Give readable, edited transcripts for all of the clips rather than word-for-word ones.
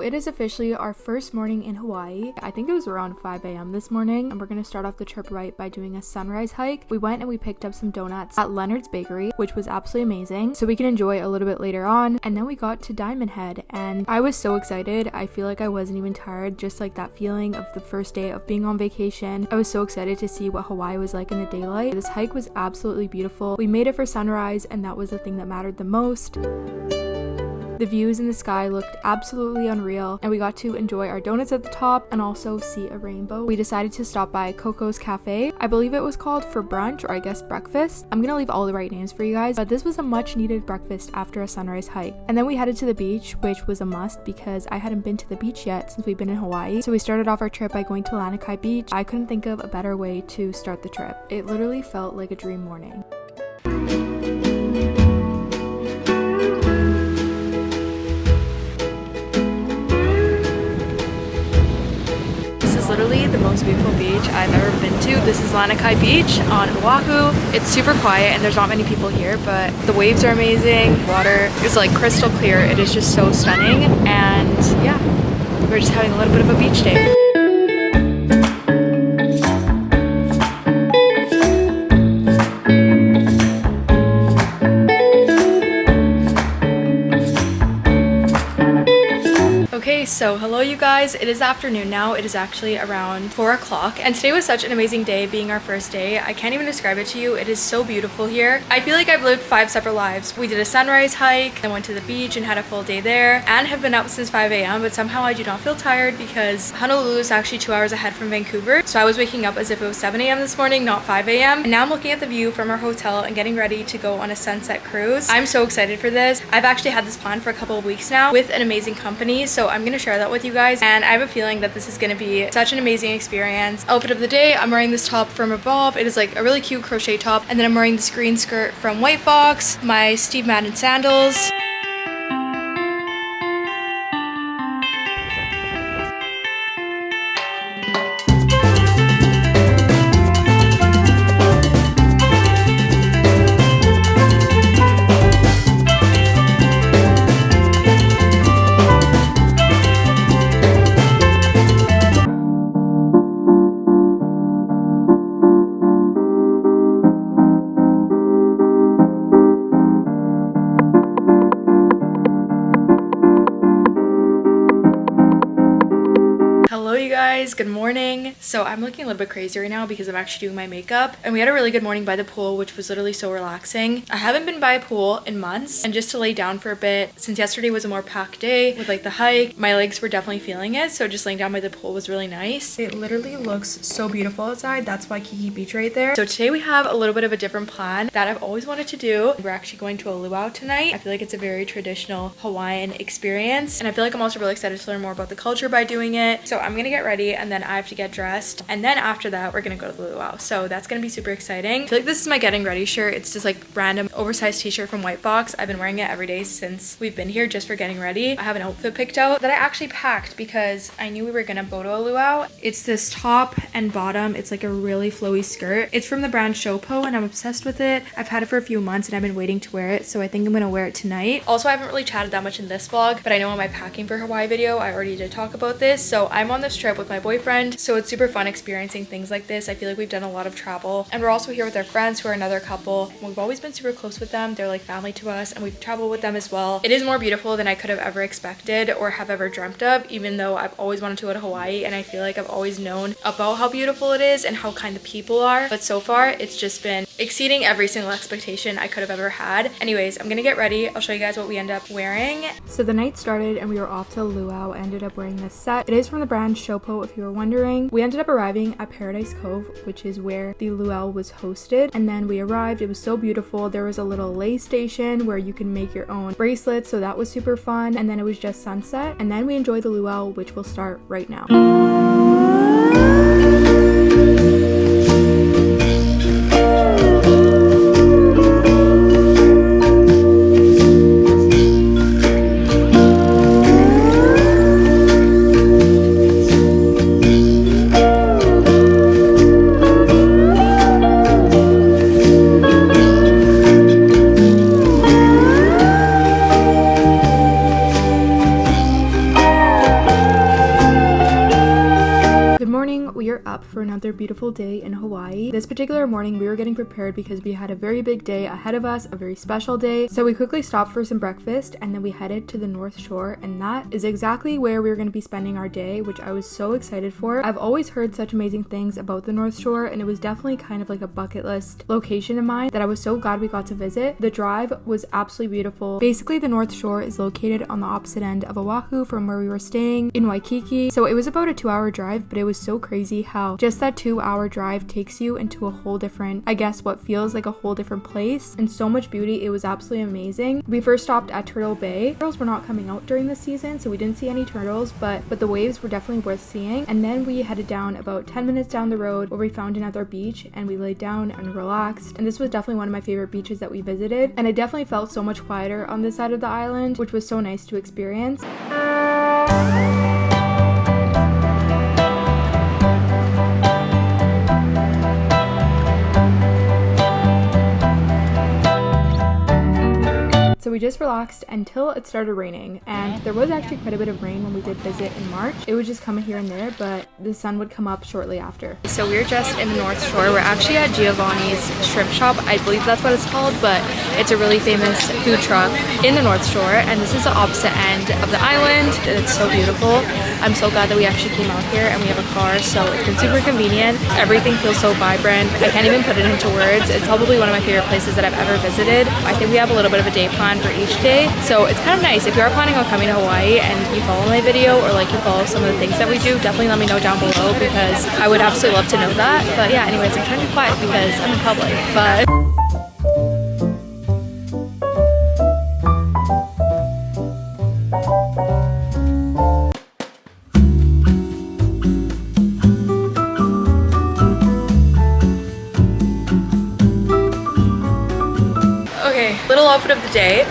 it is officially our first morning in Hawaii. I think it was around 5 a.m. this morning, and we're gonna start off the trip right by doing a sunrise hike. We went and we picked up some donuts at Leonard's Bakery, which was absolutely amazing, so we can enjoy a little bit later on. And then we got to Diamond Head, and I was so excited. I feel like I wasn't even tired, just like that feeling of the first day of being on vacation. I was so excited to see what Hawaii was like in the daylight. This hike was absolutely beautiful. We made it for sunrise, and that was the thing that mattered the most. The views in the sky looked absolutely unreal, and we got to enjoy our donuts at the top and also see a rainbow. We decided to stop by Coco's Cafe, I believe it was called, for brunch, or I guess breakfast. I'm gonna leave all the right names for you guys, but this was a much needed breakfast after a sunrise hike. And then we headed to the beach, which was a must because I hadn't been to the beach yet since we've been in Hawaii. So we started off our trip by going to Lanikai Beach. I couldn't think of a better way to start the trip. It literally felt like a dream morning. Literally the most beautiful beach I've ever been to. This is Lanikai Beach on Oahu. It's super quiet and there's not many people here, but the waves are amazing. Water is like crystal clear. It is just so stunning, and yeah, we're just having a little bit of a beach day. So hello you guys, it is afternoon now. It is actually around 4 o'clock, and today was such an amazing day, being our first day. I can't even describe it to you. It is so beautiful here. I feel like I've lived 5 separate lives. We did a sunrise hike, I went to the beach and had a full day there, and have been up since 5 a.m. but somehow I do not feel tired because Honolulu is actually 2 hours ahead from Vancouver, so I was waking up as if it was 7 a.m. this morning, not 5 a.m. and now I'm looking at the view from our hotel and getting ready to go on a sunset cruise. I'm so excited for this. I've actually had this plan for a couple of weeks now with an amazing company, so I'm gonna share that with you guys, and I have a feeling that this is going to be such an amazing experience. Outfit of the day, I'm wearing this top from Revolve. It is like a really cute crochet top, and then I'm wearing this green skirt from White Fox, my Steve Madden sandals. Good morning. So I'm looking a little bit crazy right now because I'm actually doing my makeup, and we had a really good morning by the pool, which was literally so relaxing. I haven't been by a pool in months, and just to lay down for a bit, since yesterday was a more packed day with like the hike, my legs were definitely feeling it, so just laying down by the pool was really nice. It literally looks so beautiful outside. That's Waikiki Beach right there. So today we have a little bit of a different plan that I've always wanted to do. We're actually going to a luau tonight. I feel like it's a very traditional Hawaiian experience, and I feel like I'm also really excited to learn more about the culture by doing it. So I'm gonna get ready, and then I have to get dressed, and then after that we're gonna go to the luau, so that's gonna be super exciting. I feel like this is my getting ready shirt. It's just like random oversized t-shirt from White Fox. I've been wearing it every day since we've been here just for getting ready. I have an outfit picked out that I actually packed because I knew we were gonna go to a luau. It's this top and bottom. It's like a really flowy skirt. It's from the brand Shopo, and I'm obsessed with it. I've had it for a few months and I've been waiting to wear it, so I think I'm gonna wear it tonight. Also, I haven't really chatted that much in this vlog, but I know in my packing for Hawaii video I already did talk about this. So I'm on this trip with my boyfriend, so it's super fun experiencing things like this. I feel like we've done a lot of travel, and we're also here with our friends who are another couple. We've always been super close with them. They're like family to us, and we've traveled with them as well. It is more beautiful than I could have ever expected or have ever dreamt of, even though I've always wanted to go to Hawaii, and I feel like I've always known about how beautiful it is and how kind the people are, but so far it's just been exceeding every single expectation I could have ever had. Anyways, I'm gonna get ready. I'll show you guys what we end up wearing. So the night started and we were off to a luau. I ended up wearing this set. It is from the brand Shopo, if you were wondering. We ended up arriving at Paradise Cove, which is where the luau was hosted, and then we arrived. It was so beautiful. There was a little lay station where you can make your own bracelets, so that was super fun, and then it was just sunset, and then we enjoyed the luau, which will start right now. beautiful day in Hawaii. This particular morning we were getting prepared because we had a very big day ahead of us, a very special day. So we quickly stopped for some breakfast and then we headed to the North Shore, and that is exactly where we were going to be spending our day, which I was so excited for. I've always heard such amazing things about the North Shore, and it was definitely kind of like a bucket list location of mine that I was so glad we got to visit. The drive was absolutely beautiful. Basically, the North Shore is located on the opposite end of Oahu from where we were staying in Waikiki. So it was about a 2-hour drive, but it was so crazy how just that 2-hour drive takes you into a whole different, I guess what feels like a whole different place, and so much beauty. It was absolutely amazing. We first stopped at Turtle Bay. Turtles were not coming out during the season, so we didn't see any turtles, but the waves were definitely worth seeing. And then we headed down about 10 minutes down the road where we found another beach and we laid down and relaxed. And this was definitely one of my favorite beaches that we visited, and I definitely felt so much quieter on this side of the island, which was so nice to experience. So we just relaxed until it started raining, and there was actually quite a bit of rain when we did visit in March. It would just come here and there, but the sun would come up shortly after. So we're just in the North Shore. We're actually at Giovanni's shrimp shop. I believe that's what it's called, but it's a really famous food truck in the North Shore, and this is the opposite end of the island. It's so beautiful. I'm so glad that we actually came out here, and we have a car, so it's been super convenient. Everything feels so vibrant. I can't even put it into words. It's probably one of my favorite places that I've ever visited. I think we have a little bit of a day plan for each day, so it's kind of nice. If you are planning on coming to Hawaii and you follow my video, or like you follow some of the things that we do, definitely let me know down below, because I would absolutely love to know that. But yeah, anyways, I'm trying to be quiet because I'm in public, but okay, little outfit of the day.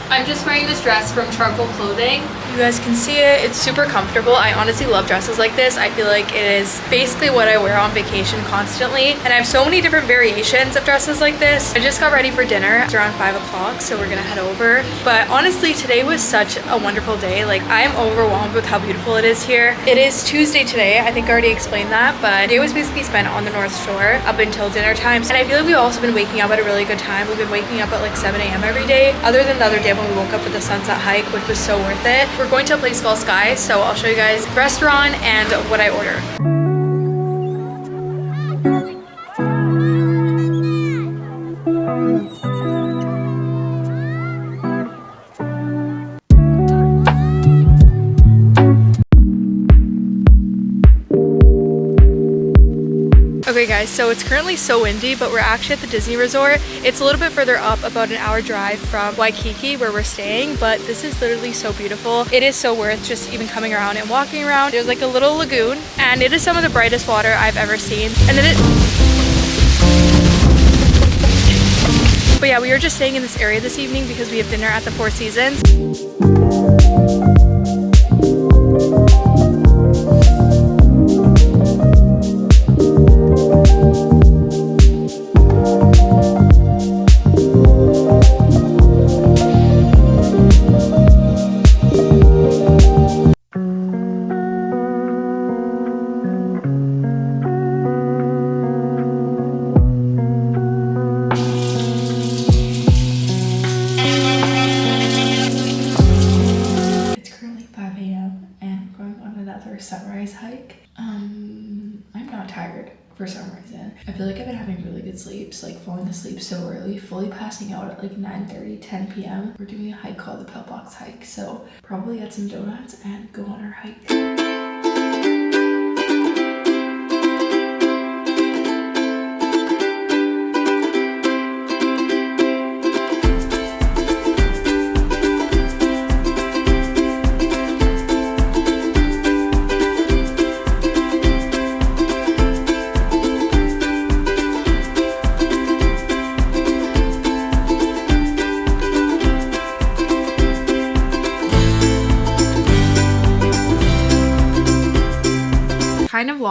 I'm just wearing this dress from Charcoal Clothing. You guys can see it. It's super comfortable. I honestly love dresses like this. I feel like it is basically what I wear on vacation constantly. And I have so many different variations of dresses like this. I just got ready for dinner. It's around 5 o'clock, so we're gonna head over. But honestly, today was such a wonderful day. Like, I'm overwhelmed with how beautiful it is here. It is Tuesday today. I think I already explained that, but the day was basically spent on the North Shore up until dinner time. And I feel like we've also been waking up at a really good time. We've been waking up at like 7 a.m. every day, other than the other day when we woke up for the sunset hike, which was so worth it. We're going to a place called Sky, so I'll show you guys the restaurant and what I ordered. Okay guys, so it's currently so windy, but we're actually at the Disney Resort. It's a little bit further up, about an hour drive from Waikiki where we're staying, but this is literally so beautiful. It is so worth just even coming around and walking around. There's like a little lagoon, and it is some of the brightest water I've ever seen. And then but yeah, we were just staying in this area this evening because we have dinner at the Four Seasons. Sunrise hike. I'm not tired for some reason. I feel like I've been having really good sleeps, like falling asleep so early, fully passing out at like 9:30, 10 p.m. We're doing a hike called the Pillbox hike, so probably get some donuts and go on our hike.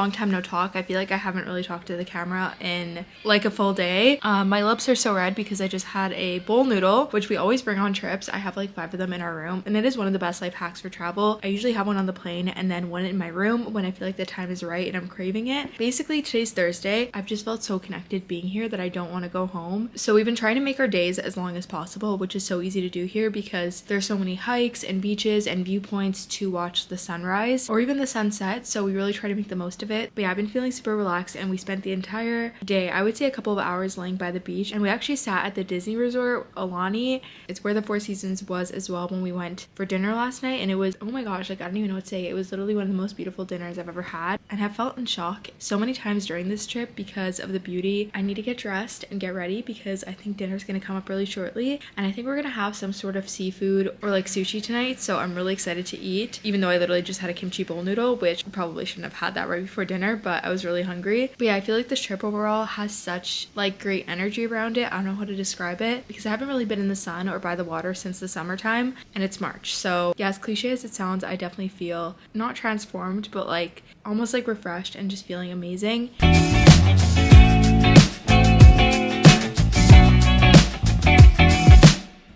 long time no talk. I feel like I haven't really talked to the camera in like a full day. My lips are so red because I just had a bowl noodle, which we always bring on trips. I have like 5 of them in our room, and it is one of the best life hacks for travel. I usually have one on the plane and then one in my room when I feel like the time is right and I'm craving it. Basically, today's Thursday. I've just felt so connected being here that I don't want to go home. So we've been trying to make our days as long as possible, which is so easy to do here because there's so many hikes and beaches and viewpoints to watch the sunrise or even the sunset. So we really try to make the most of it. But yeah, I've been feeling super relaxed, and we spent the entire day, I would say a couple of hours, laying by the beach. And we actually sat at the Disney resort, Aulani. It's where the Four Seasons was as well when we went for dinner last night. And it was, oh my gosh, like I don't even know what to say. It was literally one of the most beautiful dinners I've ever had, and I've felt in shock so many times during this trip because of the beauty. I need to get dressed and get ready because I think dinner's gonna come up really shortly, and I think we're gonna have some sort of seafood or like sushi tonight. So I'm really excited to eat, even though I literally just had a kimchi bowl noodle, which I probably shouldn't have had that right before dinner, but I was really hungry. But yeah, I feel like this trip overall has such like great energy around it. I don't know how to describe it because I haven't really been in the sun or by the water since the summertime, and it's March. So yeah, as cliche as it sounds, I definitely feel not transformed, but like almost like refreshed and just feeling amazing.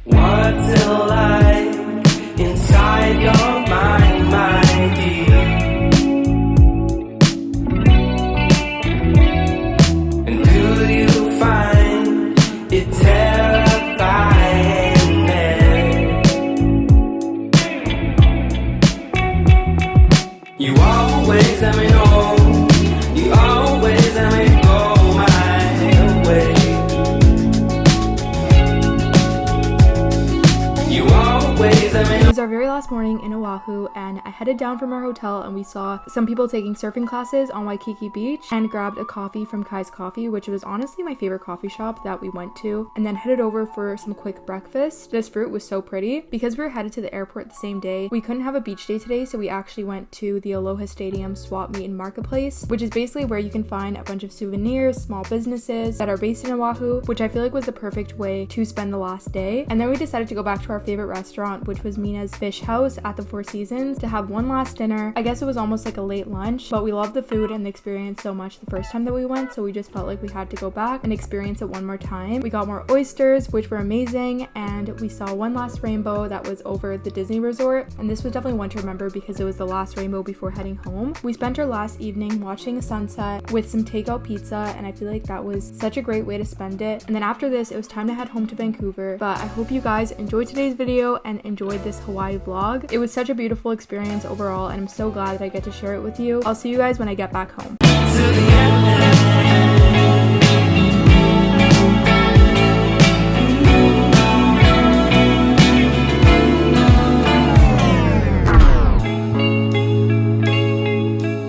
What's it like inside your mind, my dear? And do you find it terrifying there? You always let me know, you always let me go my way. It was our very last morning in Oahu, and I headed down from our hotel and we saw some people taking surfing classes on Waikiki Beach and grabbed a coffee from Kai's Coffee, which was honestly my favorite coffee shop that we went to, and then headed over for some quick breakfast. This fruit was so pretty. Because we were headed to the airport the same day, we couldn't have a beach day today, so we actually went to the Aloha Stadium Swap Meet and Marketplace, which is basically where you can find a bunch of souvenirs, small businesses that are based in Oahu, which I feel like was the perfect way to spend the last day. And then we decided to go back to our favorite restaurant, which was Mina's Fish House at the Four Seasons, to have one last dinner. I guess it was almost like a late lunch, but we loved the food and the experience so much the first time that we went, so we just felt like we had to go back and experience it one more time. We got more oysters, which were amazing, and we saw one last rainbow that was over the Disney resort, and this was definitely one to remember because it was the last rainbow before heading home. We spent our last evening watching a sunset with some takeout pizza, and I feel like that was such a great way to spend it. And then after this, it was time to head home to Vancouver. But I hope you guys enjoyed today's video and enjoyed this Hawaii vlog. It was such a beautiful experience overall, and I'm so glad that I get to share it with you. I'll see you guys when I get back home. To the